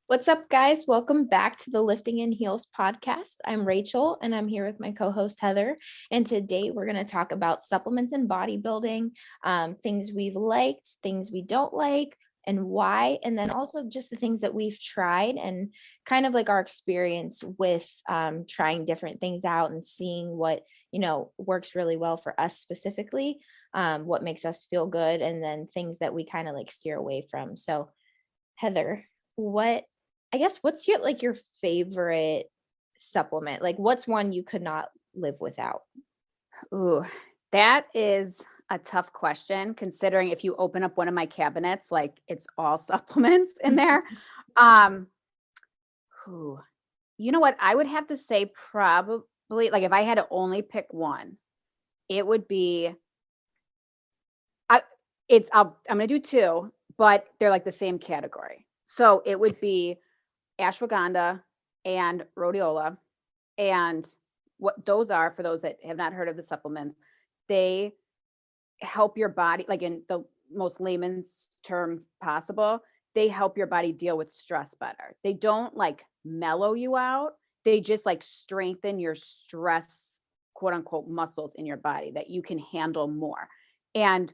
What's up, guys? Welcome back to the Lifting and Heels podcast. I'm Rachel, and I'm here with my co-host Heather. And today we're going to talk about supplements and bodybuilding, things we've liked, things we don't like, and why. And then also just the things that we've tried and kind of like our experience with trying different things out and seeing what works really well for us specifically, what makes us feel good, and then things that we kind of like steer away from. So, Heather, what's your favorite supplement? Like what's one you could not live without? Ooh, that is a tough question considering if you open up one of my cabinets, like it's all supplements in there. Um, ooh, you know what? I would have to say probably like if I had to only pick one, it would be I'm gonna do two, but they're like the same category. So it would be ashwagandha and rhodiola. And what those are, for those that have not heard of the supplements, they help your body, like in the most layman's terms possible, they help your body deal with stress better. They don't like mellow you out. They just like strengthen your stress, quote unquote, muscles in your body that you can handle more. And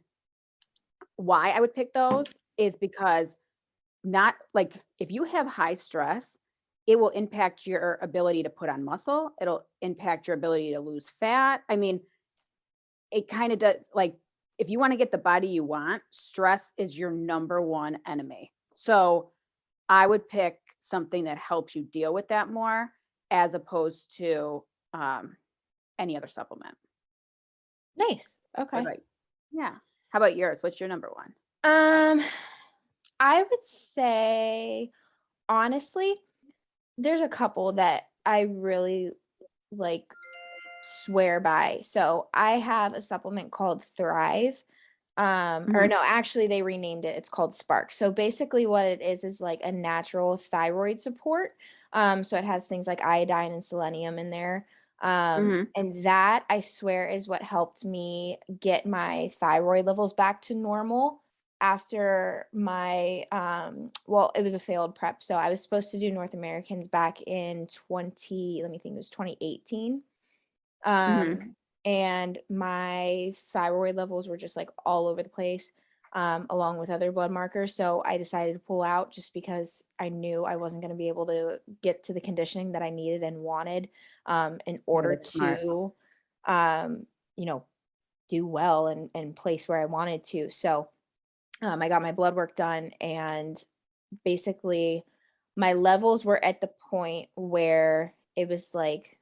why I would pick those is because not like if you have high stress, it will impact your ability to put on muscle. It'll impact your ability to lose fat. I mean, it kind of does like if you want to get the body you want, stress is your number one enemy. So I would pick something that helps you deal with that more as opposed to any other supplement. Nice. What Okay. about you? Yeah. How about yours? What's your number one? Um, I would say honestly, there's a couple that I really like swear by. So I have a supplement called Thrive. Or Mhm. no, actually they renamed it. It's called Spark. So basically what it is like a natural thyroid support. So it has things like iodine and selenium in there. Mhm. And that I swear is what helped me get my thyroid levels back to normal after my well, it was a failed prep. So I was supposed to do North Americans back in 20, let me think, it was 2018. Mhm. Um, and my thyroid levels were just like all over the place, along with other blood markers. So I decided to pull out just because I knew I wasn't going to be able to get to the conditioning that I needed and wanted, in Yeah, order that's smart. to, um, you know, do well and place where I wanted to. So, I got my blood work done, and basically my levels were at the point where it was like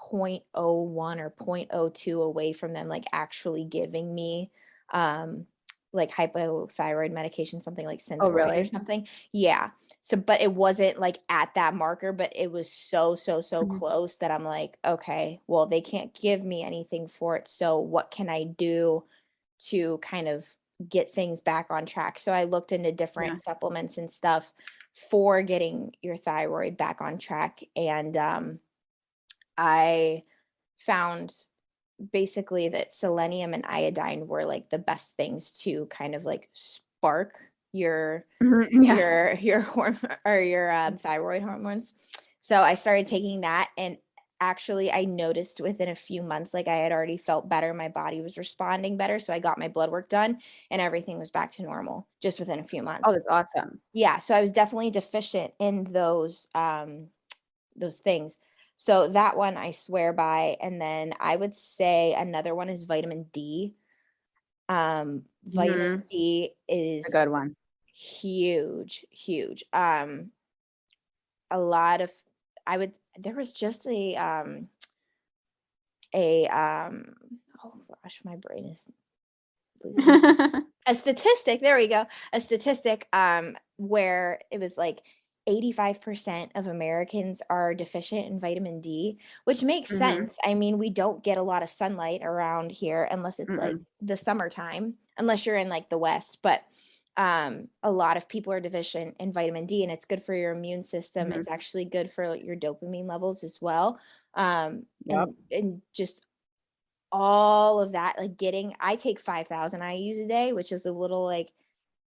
zero point 0.01 or zero point 0.02 away from them like actually giving me um like hypothyroid medication, something like Oh, Synthroid or really? something. Yeah. So but it wasn't like at that marker, but it was so Mhm. close that I'm like, okay, well, they can't give me anything for it. So what can I do to kind of get things back on track? So I looked into different Yeah. supplements and stuff for getting your thyroid back on track. And I found basically that selenium and iodine were like the best things to kind of like spark your Mhm. Yeah. your hormone or your thyroid hormones. So I started taking that, and actually I noticed within a few months like I had already felt better, my body was responding better, so I got my blood work done and everything was back to normal just within a few Oh, months. that's awesome. Yeah, so I was definitely deficient in those things. So that one I swear by. And then I would say another one is vitamin D. Vitamin Mhm. D A is good one. huge, huge. A lot of I would there was just a oh gosh, my brain is losing me. A statistic, there we go. A statistic where it was like 85% of Americans are deficient in vitamin D, which makes Mhm. sense. I mean, we don't get a lot of sunlight around here unless it's like Mm-mm. the summertime, unless you're in like the West, but a lot of people are deficient in vitamin D, and it's good for your immune system. Mhm. It's actually good for like, your dopamine levels as well. Yep. And just all of that, like getting I take 5,000 IUs a day, which is a little like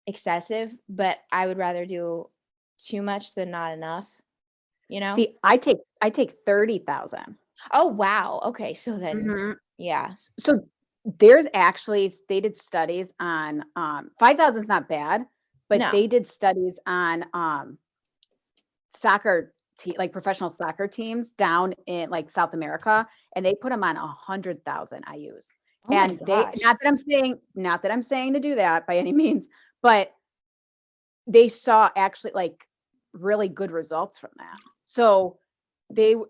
excessive, but I would rather do too much than not enough, you know? See, I take 30,000. Oh, wow. Okay. So then, Mhm. yeah. So there's actually stated studies on 5,000 is not bad, but No. they did studies on like professional soccer teams down in like South America, and they put them on 100,000 IUs. Oh my And they gosh. not that I'm saying to do that by any means, but they saw actually like really good results from that. So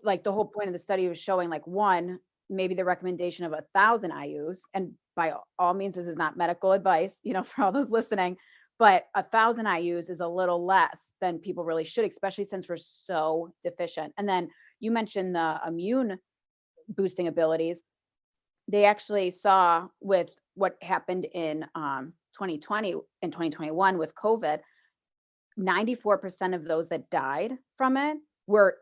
like the whole point of the study was showing like one, maybe the recommendation of 1,000 IUs, and by all means, this is not medical advice, for all those listening, but 1,000 IUs is a little less than people really should, especially since we're so deficient. And then you mentioned the immune boosting abilities. They actually saw with what happened in 2020 and 2021 with COVID, 94% of those that died from it were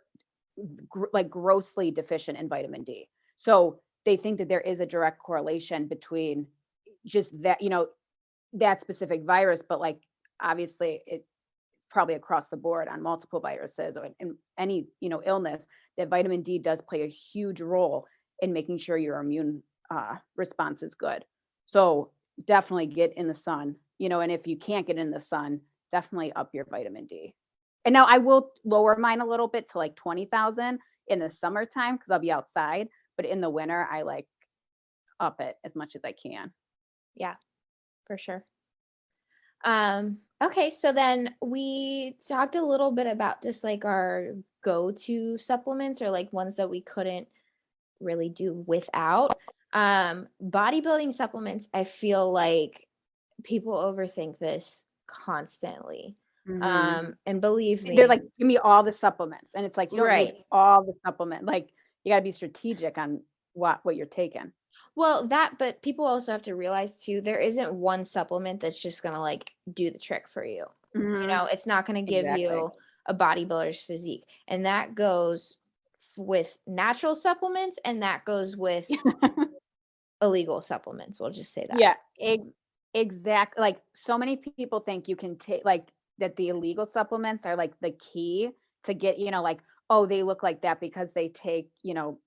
like grossly deficient in vitamin D. So they think that there is a direct correlation between just that, that specific virus, but like obviously it probably across the board on multiple viruses or in any, illness, that vitamin D does play a huge role in making sure your immune response is good. So definitely get in the sun, and if you can't get in the sun, definitely up your vitamin D. And now I will lower mine a little bit to like 20,000 in the summertime because I'll be outside, but in the winter, I like up it as much as I can. Yeah, for sure. Okay, so then we talked a little bit about just like our go-to supplements or like ones that we couldn't really do without. Bodybuilding supplements, I feel like people overthink this constantly. Mhm. And believe They're me, like, "Give me all the supplements," and it's like, you don't need right. all the supplement, like, you gotta be strategic on what you're taking. Well, that, but people also have to realize too, there isn't one supplement that's just gonna like do the trick for you. Mhm. It's not gonna give Exactly. you a bodybuilder's physique. And that goes with natural supplements and that goes with illegal supplements. We'll just say that. Yeah, exactly. Like, so many people think you can take like, that the illegal supplements are, like, the key to get, like, "Oh, they look like that because they take,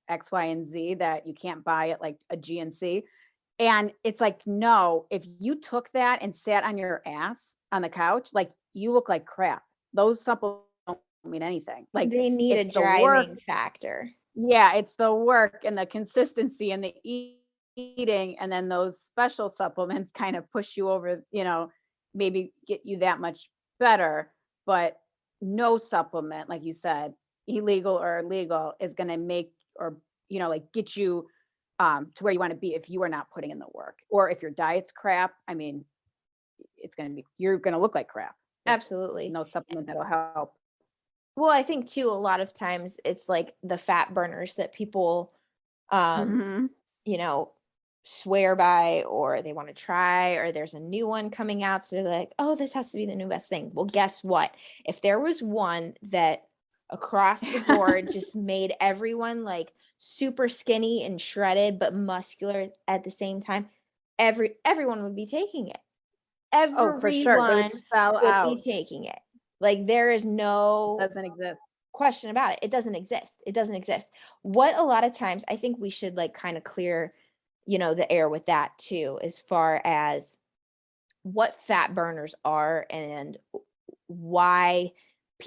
X, Y, and Z that you can't buy at, like, a GNC." And it's like, no, if you took that and sat on your ass on the couch, like, you look like crap. Those supplements don't mean anything. Like, They need a it's the work. driving factor. Yeah, it's the work and the consistency and the eating, and then those special supplements kind of push you over, maybe get you that much better, but no supplement, like you said, illegal or legal, is gonna make or, like, get you, to where you wanna be if you are not putting in the work. Or if your diet's crap, I mean, you're gonna look like crap. There's Absolutely. no supplement that'll help. Well, I think too, a lot of times it's like the fat burners that people, um, Mhm. you know, swear by or they want to try, or there's a new one coming out. So they're like, oh, this has to be the new best thing. Well, guess what? If there was one that across the board just made everyone like super skinny and shredded, but muscular at the same time, everyone would be taking it. Oh, for sure. They would Everyone sell would be out. taking it. Like, there is no Doesn't exist. question about it. It doesn't exist. It doesn't exist. What a lot of times I think we should, like, kinda clear, the air with that too, as far as what fat burners are and why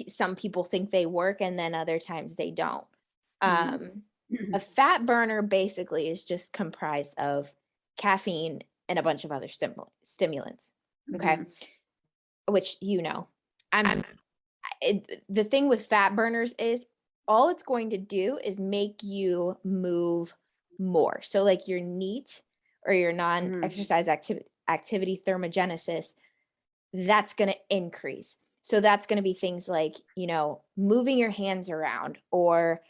some people think they work and then other times they don't. Mhm. Um, a fat burner basically is just comprised of caffeine and a bunch of other stimulants, okay? Mhm. Which, I'm the thing with fat burners is all it's going to do is make you move more. So like your NEAT or your Mhm. non-exercise activity thermogenesis, that's going to increase. So that's going to be things like, moving your hands around or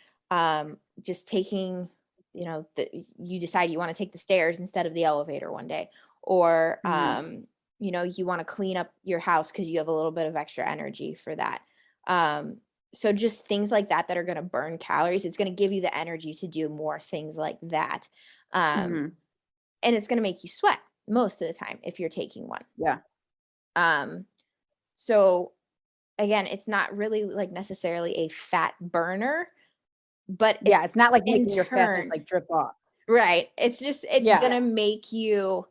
just taking, you decide you want to take the stairs instead of the elevator one day, or Mhm. you want to clean up your house because you have a little bit of extra energy for that. Um, so just things like that that are going to burn calories. It's going to give you the energy to do more things like that. Um, Mhm. and it's going to make you sweat most of the time if you're taking one. Yeah. Um, so again, it's not really like necessarily a fat burner, but Yeah, it's it's not like in making your fat just turn, like drip off. right. It's just, it's Yeah. gonna make you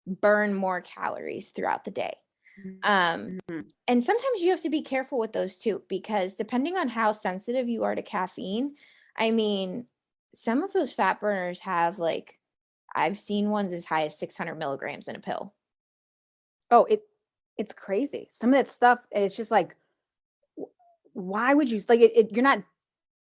burn more calories throughout the day. Um, Mhm. and sometimes you have to be careful with those too, because depending on how sensitive you are to caffeine, I mean, some of those fat burners have like, I've seen ones as high as 600 milligrams in a pill. Oh, it's crazy. Some of that stuff, and it's just like, w why would you like,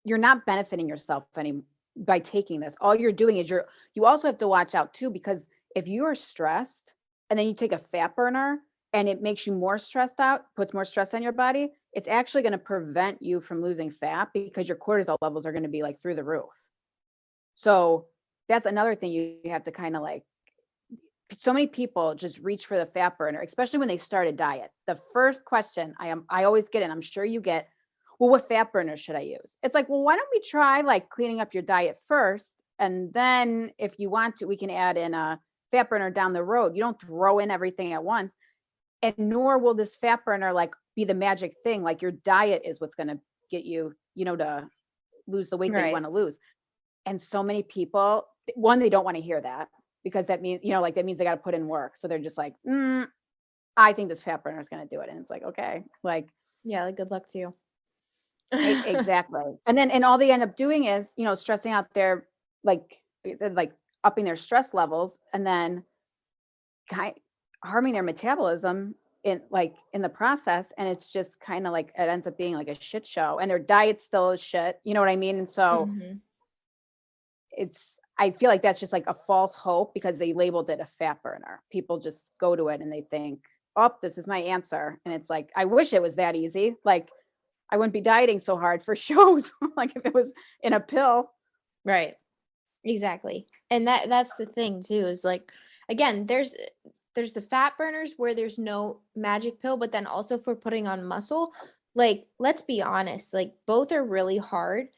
you're not benefiting yourself any by taking this. All you're doing is you also have to watch out too, because if you are stressed and then you take a fat burner and it makes you more stressed out, puts more stress on your body, it's actually going to prevent you from losing fat because your cortisol levels are going to be like through the roof. So that's another thing you have to kind of like, so many people just reach for the fat burner, especially when they start a diet. The first question I always get, and I'm sure you get, well, what fat burner should I use? It's like, well, why don't we try like cleaning up your diet first? And then if you want to, we can add in a fat burner down the road. You don't throw in everything at once. And nor will this fat burner like be the magic thing. Like your diet is what's going to get you, to lose the weight that you Right. want to lose. And so many people, one, they don't want to hear that because that means, like that means they got to put in work. So they're just like, I think this fat burner is going to do it. And it's like, okay, like, Yeah, like good luck to you. exactly. And all they end up doing is, stressing out their, like I said, like upping their stress levels and then kind harming their metabolism in the process. And it's just kind of like, it ends up being like a shit show and their diet still is shit. You know what I mean? And so Mhm. I feel like that's just like a false hope because they labeled it a fat burner. People just go to it and they think, oh, this is my answer. And it's like, I wish it was that easy. Like, I wouldn't be dieting so hard for shows. Like, if it was in a pill. Right. Exactly. And that's the thing too, is like, again, there's the fat burners where there's no magic pill, but then also for putting on muscle, like let's be honest, like both are really hard,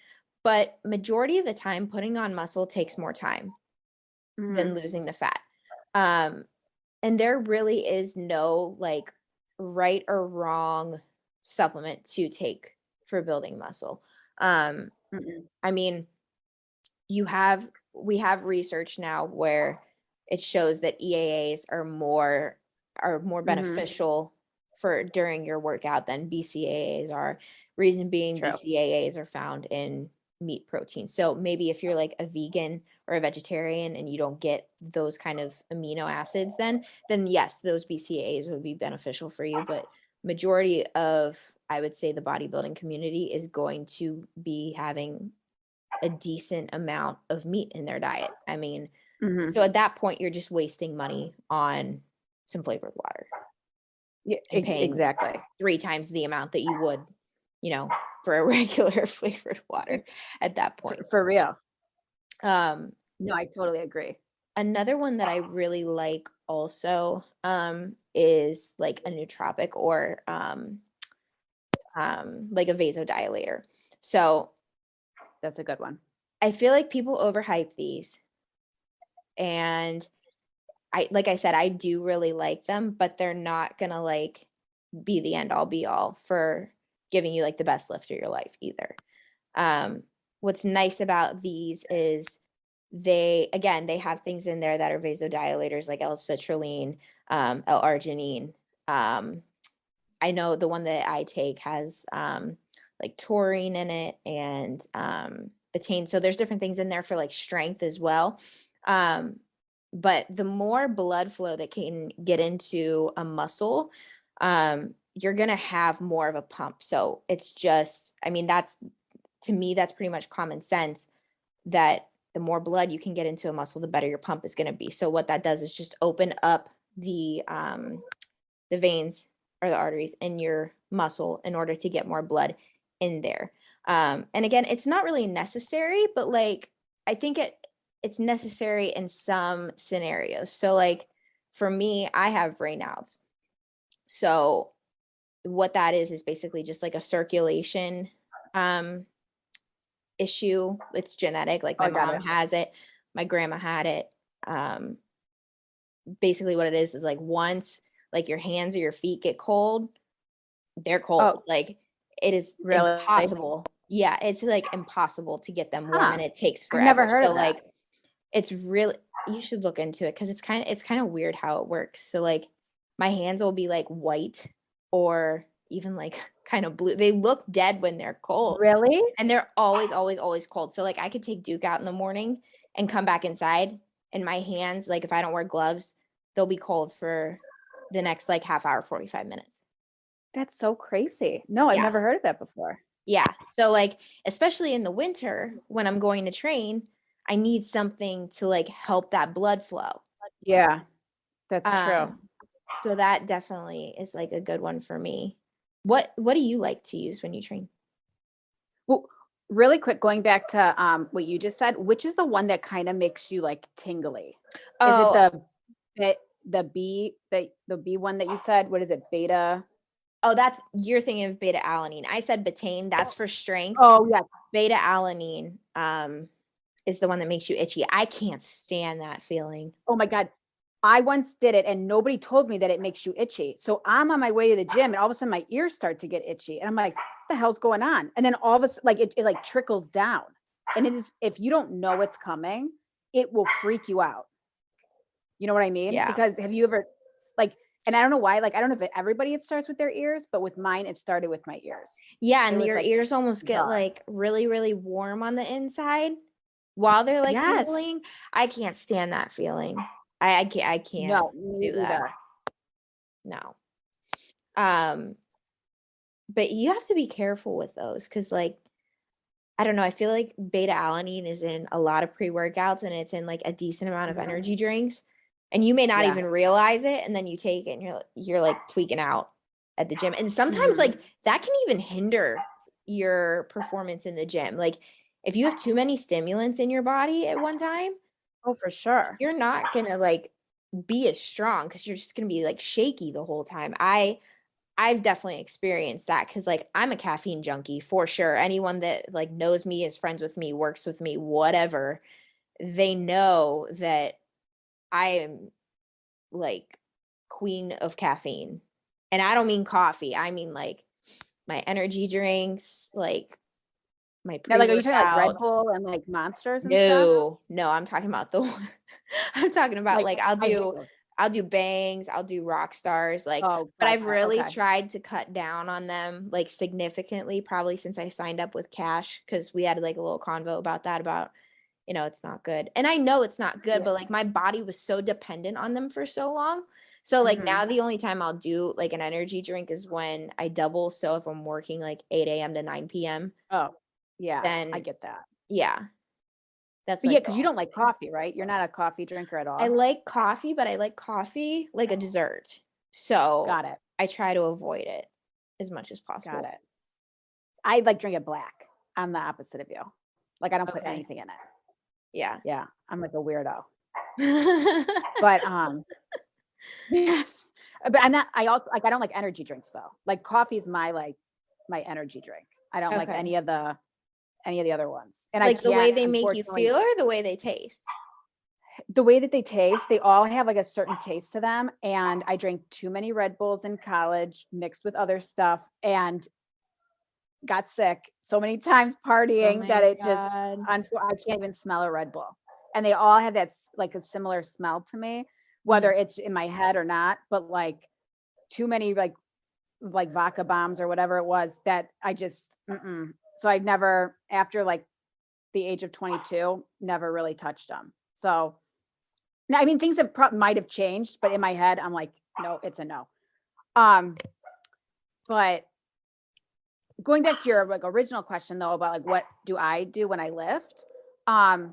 but majority of the time putting on muscle takes more time Mhm. than losing the fat. Um and there really is no like right or wrong supplement to take for building muscle. Um Mhm. I mean, we have research now where it shows that EAAs are more Mhm. beneficial for during your workout than BCAAs are. Reason being True. BCAAs are found in meat protein. So maybe if you're like a vegan or a vegetarian and you don't get those kind of amino acids then yes, those BCAAs would be beneficial for you, but majority of, I would say, the bodybuilding community is going to be having a decent amount of meat in their diet. I mean, Mhm. so at that point, you're just wasting money on some flavored water Yeah, and paying exactly. 3 times the amount that you would, you know, for a regular flavored water at that point. For real. Um, No, I totally agree. Another one that I really like also, is like a nootropic or, like a vasodilator. So That's a good one. I feel like people overhype these, and like I said, I do really like them, but they're not gonna like be the end all be all for giving you like the best lift of your life either. Um, what's nice about these is they have things in there that are vasodilators like L-citrulline, L-arginine. Um, I know the one that I take has like taurine in it and betaine. So there's different things in there for like strength as well. Um, but the more blood flow that can get into a muscle, you're gonna have more of a pump. So it's just, I mean, that's to me, that's pretty much common sense that the more blood you can get into a muscle, the better your pump is gonna be. So what that does is just open up the veins or the arteries in your muscle in order to get more blood in there. And again, it's not really necessary, but like I think it's necessary in some scenarios. So like for me, I have Raynaud's. So what that is basically just like a circulation um issue. It's genetic. Like Oh, my I got mom it. has it, my grandma had it. Um Basically what it is like once like your hands or your feet get cold, they're cold. Oh, Like it is really? impossible. Yeah, it's like impossible to get them warm, Huh. and it takes I've never forever. heard So of that. like it's really, you should look into it because it's kind of weird how it works. So like my hands will be like white or even like kind of blue. They look dead when they're cold. Really? And they're always, always, always cold. So like I could take Duke out in the morning and come back inside, and my hands, like if I don't wear gloves, they'll be cold for the next like half hour, 45 minutes. That's so crazy. No, I've Yeah. never heard of that before. Yeah. So like especially in the winter when I'm going to train, I need something to like help that blood flow. Yeah, that's true. So that definitely is like a good one for me. What do you like to use when you train? Well, really quick, going back to what you just said, which is the one that kind of makes you like tingly? Is it Oh, the B one that you said? What is it? Beta? oh, that's, you're thinking of beta alanine. I said betaine, that's for strength. Oh, yeah. Beta alanine is the one that makes you itchy. I can't stand that feeling. Oh my God. I once did it and nobody told me that it makes you itchy. So I'm on my way to the gym and all of a sudden my ears start to get itchy. And I'm like, what the hell's going on? And then all of a sudden, like it like trickles down. And it is, if you don't know it's coming, it will freak you out. You know what I mean? Yeah. Because have you ever like, and I don't know why, like, I don't know if everybody it starts with their ears, but with mine, it started with my ears. Yeah, It and was your like ears almost get bizarre. like really, really warm on the inside while they're like Yes. tingling. I can't stand that feeling. I can't No, me do that. either. No. But you have to be careful with those because like I don't know, I feel like beta alanine is in a lot of pre-workouts and it's in like a decent amount of Mhm. energy drinks. And you may not Yeah. even realize it, and then you take it and you're like tweaking out at the gym. And sometimes Mhm. like that can even hinder your performance in the gym. Like if you have too many stimulants in your body at one time, Oh, for sure. you're not gonna like be as strong because you're just gonna be like shaky the whole time. I've definitely experienced that because like I'm a caffeine junkie for sure. Anyone that like knows me, is friends with me, works with me, whatever, they know that I am like queen of caffeine. And I don't mean coffee. I mean like my energy drinks, like my Now, like, are you talking like Red pre-workouts. Bull and like Monsters and stuff? No, I'm talking about the one I'm talking about Like, like I hate those. I'll do Bangs, I'll do Rock Stars, like, Oh, but I've gotcha. really Okay. tried to cut down on them like significantly probably since I signed up with Cash because we had like a little convo about that about, you know, it's not good. And I know it's not good, Yeah. but like my body was so dependent on them for so long. So like Mhm. now the only time I'll do like an energy drink is when I double. So if I'm working like 8 a.m. to 9 p.m., Oh, yeah, I then get that. yeah, that's But yeah, like because you don't like coffee, right? You're not a coffee drinker at I all? like coffee, but I like coffee like a dessert. So Got it. I try to avoid it as much as Got possible. it. I like drink it black. I'm the opposite of you. Like, I don't put Okay. anything in it. Yeah. Yeah, I'm like a weirdo. But, yes. But I'm not, I also like, I don't like energy drinks though. Like, coffee is my energy drink. I don't like Okay. any of the other ones. And I Like the way can't, they make you unfortunately, feel or the way they taste? the way that they taste, they all have like a certain taste to them. And I drank too many Red Bulls in college mixed with other stuff and got sick so many times Oh partying that my it just, God. I can't even smell a Red Bull. And they all have that like a similar smell to me, whether Mhm. it's in my head or not, but like too many like vodka bombs or whatever it was that I just, mm-mm. So I never, after like the age of 22, never really touched them. So now, I mean, things that might have changed, but in my head, I'm like, no, it's a no. Um, but going back to your like original question though about like what do I do when I lift? Um,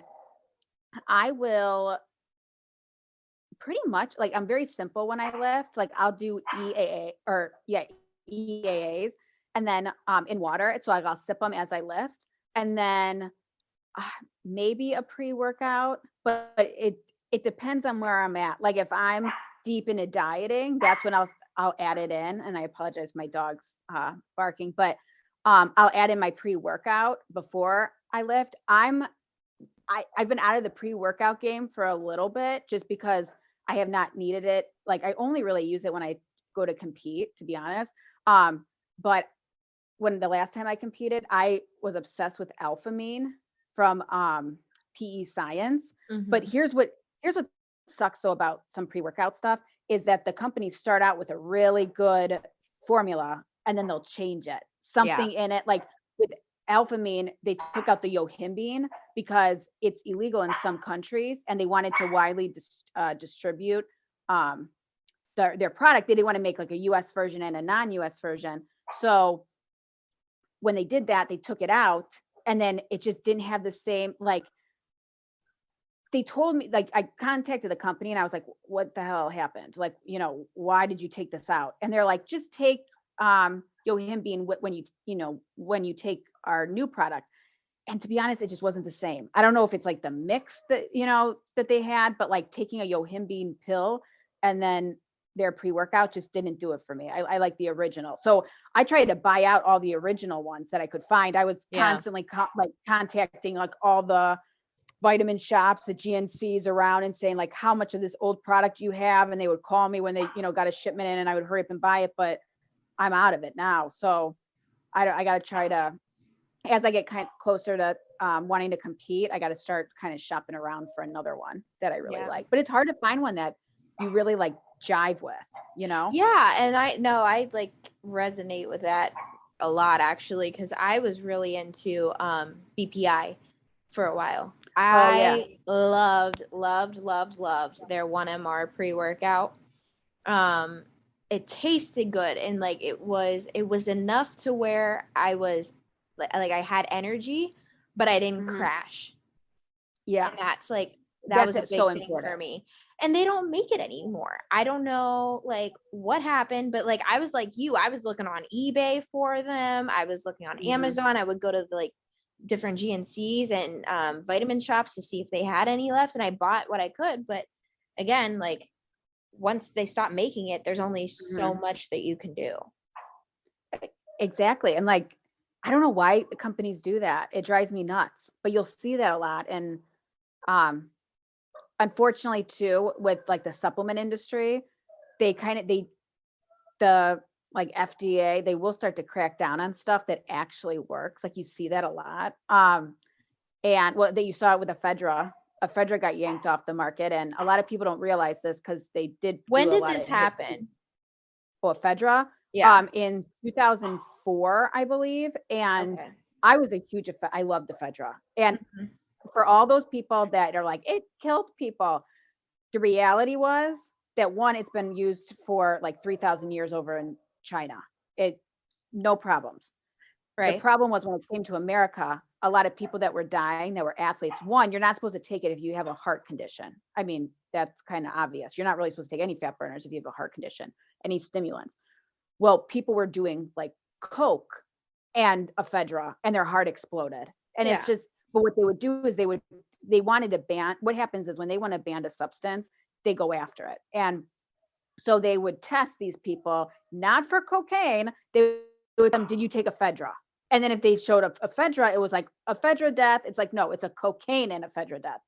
I will pretty much like I'm very simple when I lift. Like I'll do EAAs and then in water. So like I'll sip them as I lift, and then uh, maybe a pre-workout, but it depends on where I'm at. Like if I'm deep into dieting, that's when I'll add it in. And I apologize, my dog's barking, but I'll add in my pre-workout before I lift. I've been out of the pre-workout game for a little bit just because I have not needed it. Like I only really use it when I go to compete, to be honest. But when the last time I competed, I was obsessed with alphamine from PE Science. But Mhm. here's what sucks though about some pre-workout stuff is that the companies start out with a really good formula and then they'll change it. Yeah. Something in it, like with alphamine, they took out the yohimbine because it's illegal in some countries and they wanted to widely distribute um, their product. They didn't want to make like a US version and a non-US version. So when they did that, they took it out and then it just didn't have the same, like, they told me, like, I contacted the company and I was like, what the hell happened? Like, why did you take this out? And they're like, just take yohimbine when you take our new product. And to be honest, it just wasn't the same. I don't know if it's like the mix that they had, but like taking a yohimbine pill and then their pre-workout just didn't do it for me. I like the original. So I tried to buy out all the original ones that I could find. I was Yeah. constantly contacting like all the vitamin shops, the GNCs around and saying like, how much of this old product you have? And they would call me when they, got a shipment in and I would hurry up and buy it, but I'm out of it now. So I got to try to, as I get kind of closer to wanting to compete, I got to start kind of shopping around for another one that I really Yeah. like. But it's hard to find one that you really like jive with, Yeah, and I like resonate with that a lot actually because I was really into BPI for a while. Oh yeah. I loved their 1MR pre-workout. Um it tasted good and like it was enough to where I was like I had energy, but I didn't Hmm. crash. Yeah. And that's like that was a That's so big thing for important. me. And they don't make it anymore. I don't know like what happened, but like I was like you, I was looking on eBay for them. I was looking on Hmm. Amazon. I would go to the, like different GNCs and vitamin shops to see if they had any left. And I bought what I could. But again, like once they stop making it, there's only so Hmm. much that you can do. Exactly. And like, I don't know why the companies do that. It drives me nuts, but you'll see that a lot. And um, unfortunately too, with like the supplement industry, the like FDA, they will start to crack down on stuff that actually works. Like you see that a lot. And well, that you saw it with Ephedra. Ephedra got yanked off the market, and a lot of people don't realize this because they did When do a did lot of this happen? Ephedra Yeah. in 2004, I believe. And Okay. I was a huge, I loved Ephedra. And Mhm. for all those people that are like, it killed people, the reality was that one, it's been used for like 3,000 years over in China. It, no problems. The Right. problem was when it came to America, a lot of people that were dying, that were athletes. One, you're not supposed to take it if you have a heart condition. I mean, that's kind of obvious. You're not really supposed to take any fat burners if you have a heart condition, any stimulants. Well, people were doing like Coke and Ephedra and their heart exploded. And it's Yeah. just, but what they would do is they wanted to ban, what happens is when they want to ban a substance, they go after it. And so they would test these people, not for cocaine. They would tell them, did you take Ephedra? And then if they showed up Ephedra, it was like Ephedra death. It's like, no, it's a cocaine and Ephedra death.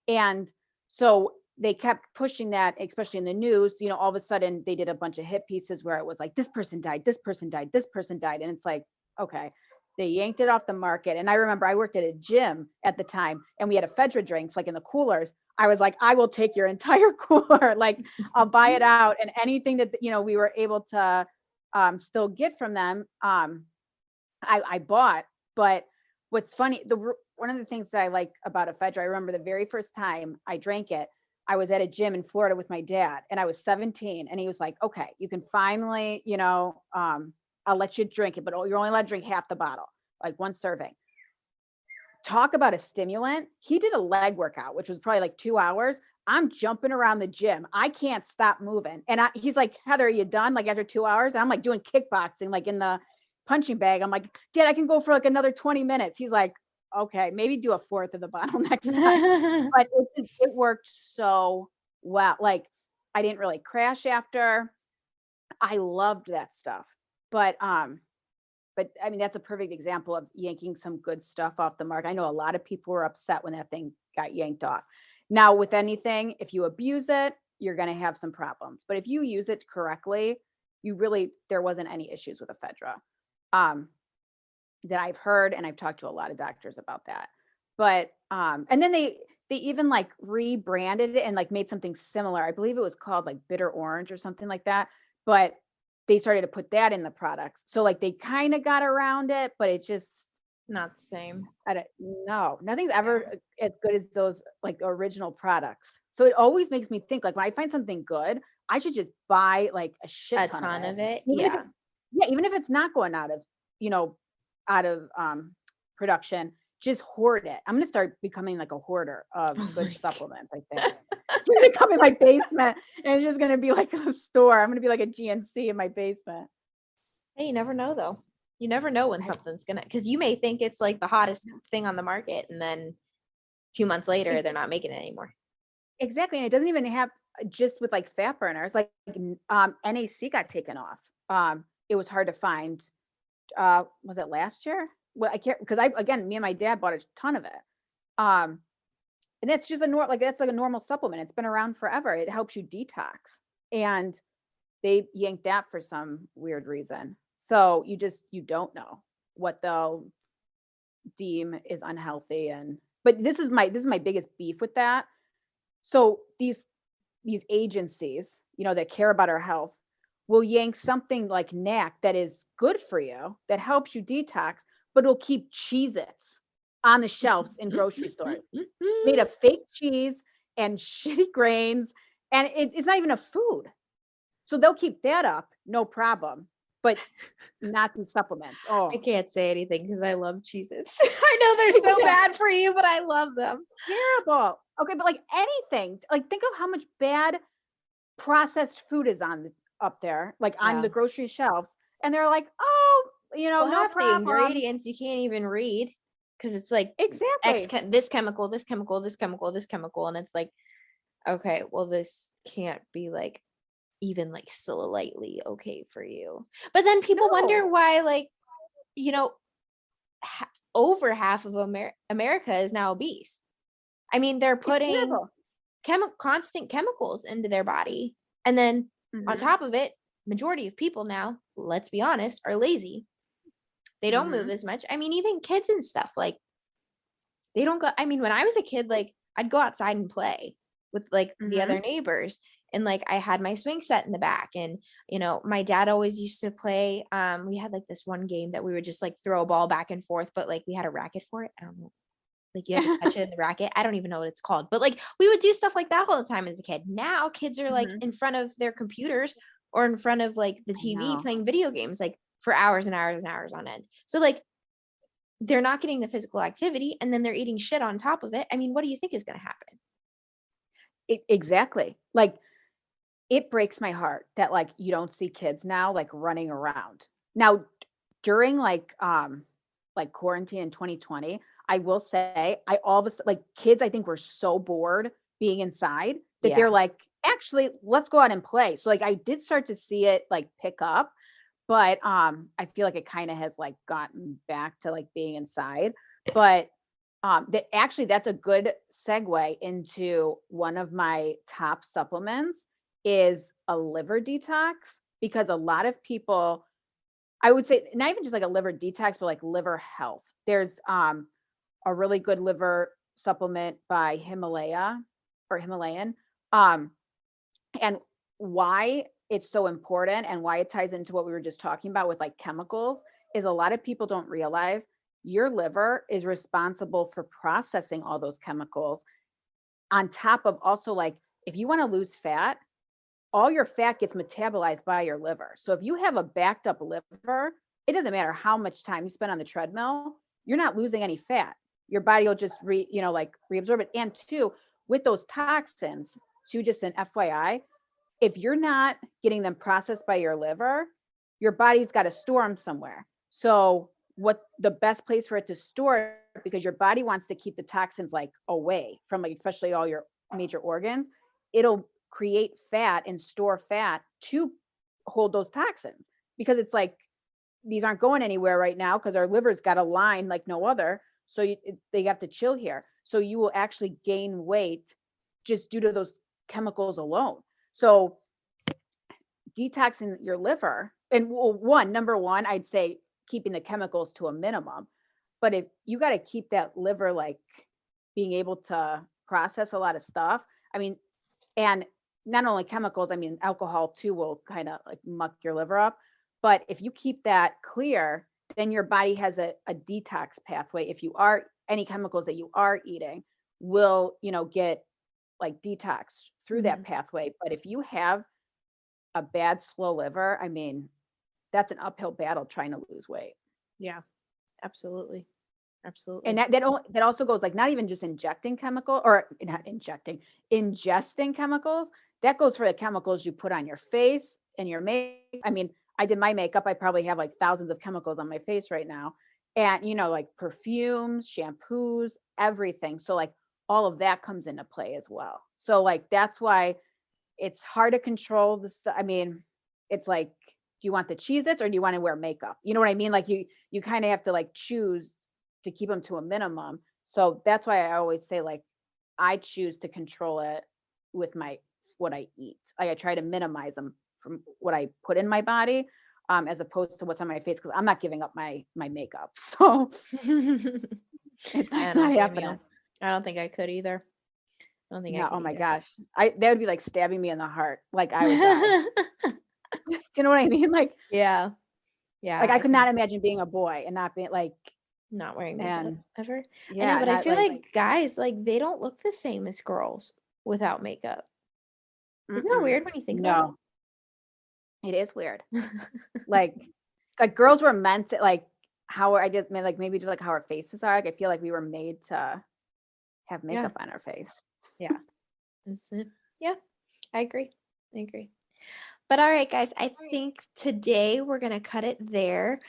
And so they kept pushing that, especially in the news. All of a sudden they did a bunch of hit pieces where it was like, this person died, this person died, this person died. And it's like, okay, they yanked it off the market. And I remember I worked at a gym at the time and we had Ephedra drinks like in the coolers. I was like, I will take your entire cooler. Like I'll buy it out. And anything that, we were able to still get from them, I bought. But what's funny, one of the things that I like about Ephedra, I remember the very first time I drank it, I was at a gym in Florida with my dad, and I was 17, and he was like, "Okay, you can finally, I'll let you drink it, but you're only allowed to drink half the bottle, like one serving." Talk about a stimulant. He did a leg workout, which was probably like 2 hours. I'm jumping around the gym. I can't stop moving. And he's like, Heather, are you done? Like after 2 hours? And I'm like doing kickboxing, like in the punching bag. I'm like, Dad, I can go for like another 20 minutes. He's like, okay, maybe do a fourth of the bottle next time. But it worked so well. Like I didn't really crash after. I loved that stuff. But I mean, that's a perfect example of yanking some good stuff off the market. I know a lot of people were upset when that thing got yanked off. Now, with anything, if you abuse it, you're going to have some problems. But if you use it correctly, there wasn't any issues with Ephedra. that I've heard, and I've talked to a lot of doctors about that. But and then they even like rebranded it and like made something similar. I believe it was called like bitter orange or something like that. But they started to put that in the products. So like they kind of got around it, but it's just Not the same. I don't no, nothing's ever as good as those like original products. So it always makes me think like when I find something good, I should just buy like a shit A ton of ton it. of it. Even if Yeah. yeah, even if it's not going out of, you know, out of production, just hoard it. I'm gonna start becoming like a hoarder of Oh good my supplements, I think. It's gonna come in my basement and it's just gonna be like a store. I'm gonna be like a GNC in my basement. Hey, you never know though. You never know when I, something's gonna, because you may think it's like the hottest thing on the market, and then 2 months later they're not making it anymore. exactly. And it doesn't even have just with like fat burners, like NAC got taken off. It was hard to find. Was it last year? Well, I can't because again, me and my dad bought a ton of it. Um, and that's just that's like a normal supplement. It's been around forever. It helps you detox. And they yanked that for some weird reason. So you don't know what they'll deem is unhealthy. And but this is my biggest beef with that. So these agencies, that care about our health will yank something like NAC that is good for you, that helps you detox, but it'll keep Cheez-Its on the shelves in grocery stores made of fake cheese and shitty grains. And it's not even a food. So they'll keep that up, no problem, but not these supplements. I Oh, can't say anything because I love Cheez-Its. I know they're so bad for you, but I love them. terrible. Okay, but like anything, like think of how much bad processed food is up there, like on Yeah. the grocery shelves, and they're like, "Oh, Well, no half the problem." ingredients you can't even read because it's like Exactly. this chemical, this chemical, this chemical, this chemical, and it's like, okay, well, this can't be like even like slightly okay for you. But then people No, wonder why, like, you know, over half of America is now obese. I mean, they're it's putting terrible. constant chemicals into their body. And then on Mhm. top of it, majority of people now, let's be honest, are lazy. They don't move Mhm. as much. I mean, even kids and stuff, like they don't go. I mean, when I was a kid, like I'd go outside and play with like the other Mhm. neighbors. And like I had my swing set in the back. And my dad always used to play. We had like this one game that we would just like throw a ball back and forth, but like we had a racket for it. I don't know. Like you had to catch it in the racket. I don't even know what it's called. But like we would do stuff like that all the time as a kid. Now kids are like Mhm. in front of their computers or in front of like the I TV know. playing video games like for hours and hours and hours on end. So like they're not getting the physical activity and then they're eating shit on top of it. I mean, what do you think is going to happen? Exactly. Like it breaks my heart that like you don't see kids now like running around. Now during like quarantine in 2020, I will say I all of a sudden like kids I think were so bored being inside that they're Yeah. like, actually, let's go out and play. So like I did start to see it like pick up, but I feel like it kind of has like gotten back to like being inside. But that's a good segue into one of my top supplements is a liver detox, because a lot of people, I would say not even just like a liver detox, but like liver health. There's a really good liver supplement by Himalayan. Um, and why it's so important and why it ties into what we were just talking about with like chemicals is a lot of people don't realize your liver is responsible for processing all those chemicals, on top of also like if you want to lose fat, all your fat gets metabolized by your liver. So if you have a backed up liver, it doesn't matter how much time you spend on the treadmill, you're not losing any fat. Your body will just reabsorb it. And two, with those toxins, just an FYI, if you're not getting them processed by your liver, your body's got to store them somewhere. So what the best place for it to store, because your body wants to keep the toxins like away from like especially all your major organs, it'll create fat and store fat to hold those toxins, because it's like these aren't going anywhere right now because our liver's got a line like no other. So they have to chill here. So you will actually gain weight just due to those chemicals alone. So detoxing your liver, and number one, I'd say keeping the chemicals to a minimum. But if you got to keep that liver like being able to process a lot of stuff, I mean, and not only chemicals, I mean, alcohol too will kind of like muck your liver up. But if you keep that clear, then your body has a detox pathway. If you are any chemicals that you are eating will, get like detox through that pathway. But if you have a bad, slow liver, I mean, that's an uphill battle trying to lose weight. Yeah, absolutely. And Absolutely. that also goes like not even just injecting chemical or not injecting, ingesting chemicals. That goes for the chemicals you put on your face and your makeup. I mean, I did my makeup. I probably have like thousands of chemicals on my face right now. And like perfumes, shampoos, everything. So like all of that comes into play as well. So like that's why it's hard to control this. I mean, it's like, do you want the Cheez-Its or do you want to wear makeup? You know what I mean? Like you kind of have to like choose to keep them to a minimum. So that's why I always say like I choose to control it with what I eat. I try to minimize them from what I put in my body, as opposed to what's on my face, because I'm not giving up my makeup. So it's I not don't blame happening. you. I don't think I could either. I don't think I Yeah. could Oh my either. gosh. That would be like stabbing me in the heart. Like I would die. You know what I mean? Like Yeah. Yeah. I I could can not imagine being a boy and not being like, not wearing makeup and ever. I know, yeah, but I not feel like, like guys, like they don't look the same as girls without makeup. Isn't that mm-mm. weird when you think about No, it is weird. it? Like girls were meant to like how I just mean like maybe just like how our faces are. Like I feel like we were made to have Yeah. makeup on our face. Yeah. That's it. Yeah. I agree. I agree. But all right, guys, I think today we're gonna cut it there.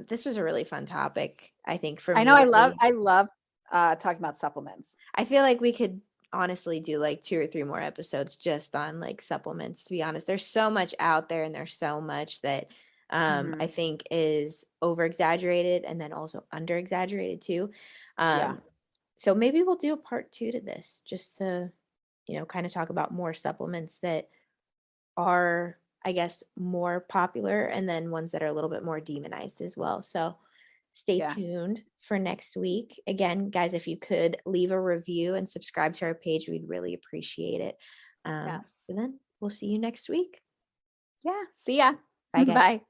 This was a really fun topic, I think, for I know me at least. I love talking about supplements. I feel like we could honestly do like 2 or 3 more episodes just on like supplements, to be honest. There's so much out there and there's so much that I Hmm. think is over exaggerated and then also under exaggerated too. Yeah. So maybe we'll do a part 2 to this just to, kind of talk about more supplements that are, I guess, more popular and then ones that are a little bit more demonized as well. So stay Yeah. tuned for next week. Again, guys, if you could leave a review and subscribe to our page, we'd really appreciate it. Yes. So then we'll see you next week. Yeah. See ya. Bye, guys. Bye.